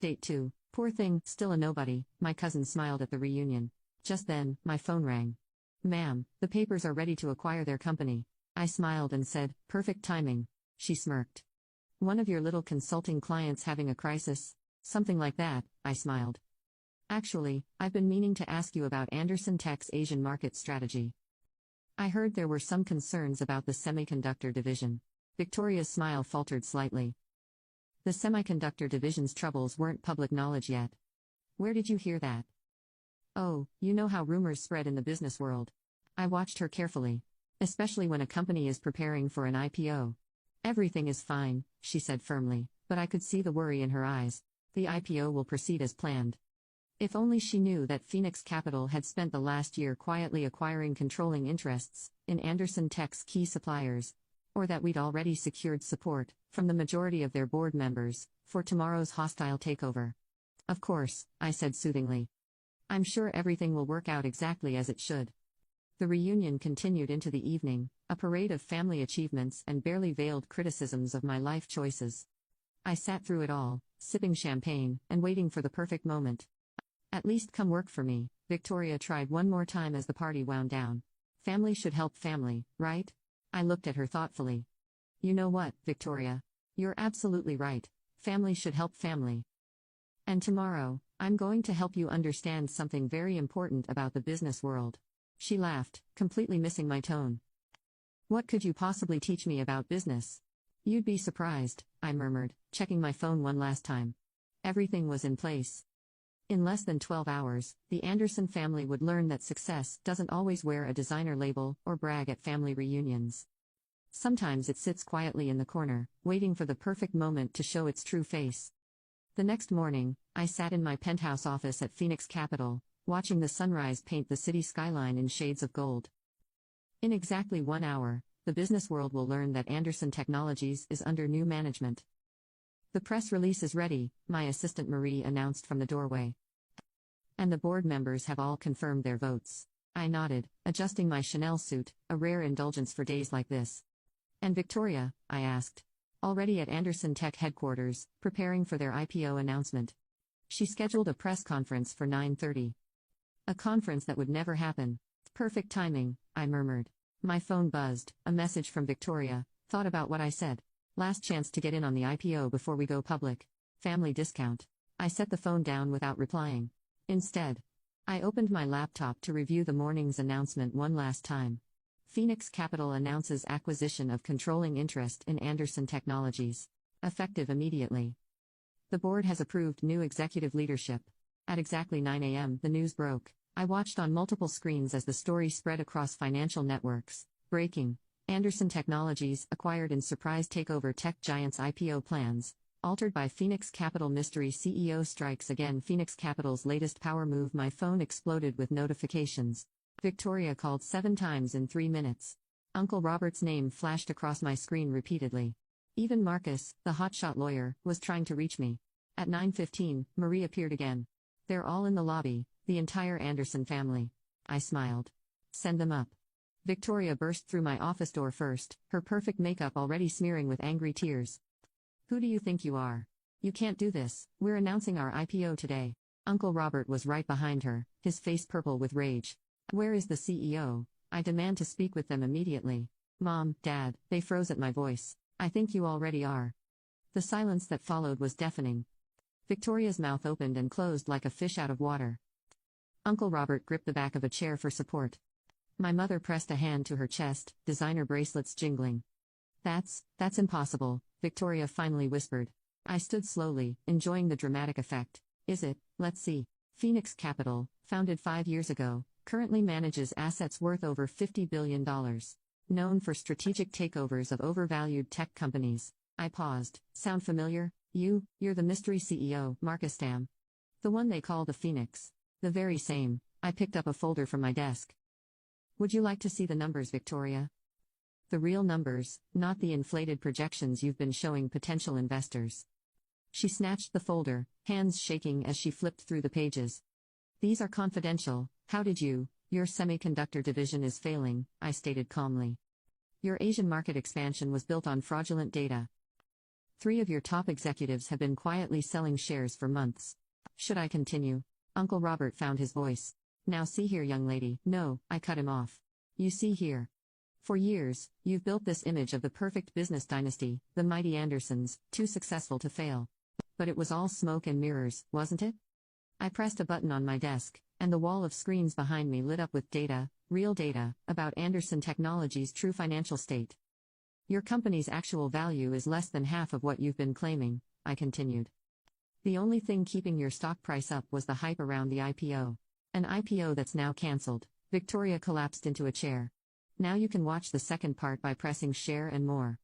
estate too. Poor thing, still a nobody. My cousin smiled at the reunion. Just then, my phone rang. Ma'am, the papers are ready to acquire their company. I smiled and said, perfect timing. She smirked. One of your little consulting clients having a crisis? Something like that, I smiled. Actually, I've been meaning to ask you about Anderson Tech's Asian market strategy. I heard there were some concerns about the semiconductor division. Victoria's smile faltered slightly. The semiconductor division's troubles weren't public knowledge yet. Where did you hear that? Oh, you know how rumors spread in the business world. I watched her carefully. Especially when a company is preparing for an IPO. Everything is fine, she said firmly, but I could see the worry in her eyes. The IPO will proceed as planned. If only she knew that Phoenix Capital had spent the last year quietly acquiring controlling interests in Anderson Tech's key suppliers, or that we'd already secured support from the majority of their board members for tomorrow's hostile takeover. Of course, I said soothingly. I'm sure everything will work out exactly as it should. The reunion continued into the evening, a parade of family achievements and barely veiled criticisms of my life choices. I sat through it all, sipping champagne and waiting for the perfect moment. At least come work for me, Victoria tried one more time as the party wound down. Family should help family, right? I looked at her thoughtfully. You know what, Victoria? You're absolutely right. Family should help family. And tomorrow, I'm going to help you understand something very important about the business world. She laughed, completely missing my tone. What could you possibly teach me about business? You'd be surprised, I murmured, checking my phone one last time. Everything was in place. In less than 12 hours, the Anderson family would learn that success doesn't always wear a designer label or brag at family reunions. Sometimes it sits quietly in the corner, waiting for the perfect moment to show its true face. The next morning, I sat in my penthouse office at Phoenix Capital, watching the sunrise paint the city skyline in shades of gold. In exactly 1 hour, the business world will learn that Anderson Technologies is under new management. The press release is ready, my assistant Marie announced from the doorway. And the board members have all confirmed their votes. I nodded, adjusting my Chanel suit, a rare indulgence for days like this. And Victoria, I asked. Already at Anderson Tech headquarters, preparing for their IPO announcement. She scheduled a press conference for 9:30. A conference that would never happen. Perfect timing, I murmured. My phone buzzed, a message from Victoria. Thought about what I said. Last chance to get in on the IPO before we go public. Family discount. I set the phone down without replying. Instead, I opened my laptop to review the morning's announcement one last time. Phoenix Capital announces acquisition of controlling interest in Anderson Technologies. Effective immediately. The board has approved new executive leadership. At exactly 9 a.m., the news broke. I watched on multiple screens as the story spread across financial networks. Breaking. Anderson Technologies acquired in surprise takeover tech giants IPO plans. Altered by Phoenix Capital mystery CEO strikes again. Phoenix Capital's latest power move. My phone exploded with notifications. Victoria called 7 times in 3 minutes. Uncle Robert's name flashed across my screen repeatedly. Even Marcus, the hotshot lawyer, was trying to reach me. At 9:15, Marie appeared again. They're all in the lobby, the entire Anderson family. I smiled. Send them up. Victoria burst through my office door first, her perfect makeup already smearing with angry tears. Who do you think you are? You can't do this, we're announcing our IPO today. Uncle Robert was right behind her, his face purple with rage. Where is the CEO? I demand to speak with them immediately. Mom, Dad, they froze at my voice. I think you already are. The silence that followed was deafening. Victoria's mouth opened and closed like a fish out of water. Uncle Robert gripped the back of a chair for support. My mother pressed a hand to her chest, designer bracelets jingling. That's impossible, Victoria finally whispered. I stood slowly, enjoying the dramatic effect. Is it? Let's see. Phoenix Capital, founded 5 years ago, currently manages assets worth over $50 billion. Known for strategic takeovers of overvalued tech companies. I paused. Sound familiar? You're the mystery CEO, Marcus Stam. The one they call the Phoenix. The very same. I picked up a folder from my desk. Would you like to see the numbers, Victoria? The real numbers, not the inflated projections you've been showing potential investors. She snatched the folder, hands shaking as she flipped through the pages. These are confidential. How did you? Your semiconductor division is failing, I stated calmly. Your Asian market expansion was built on fraudulent data. 3 of your top executives have been quietly selling shares for months. Should I continue? Uncle Robert found his voice. Now see here, young lady. No, I cut him off. You see here. For years, you've built this image of the perfect business dynasty, the mighty Andersons, too successful to fail. But it was all smoke and mirrors, wasn't it? I pressed a button on my desk, and the wall of screens behind me lit up with data, real data, about Anderson Technology's true financial state. Your company's actual value is less than half of what you've been claiming, I continued. The only thing keeping your stock price up was the hype around the IPO. An IPO that's now cancelled. Victoria collapsed into a chair. Now you can watch the second part by pressing share and more.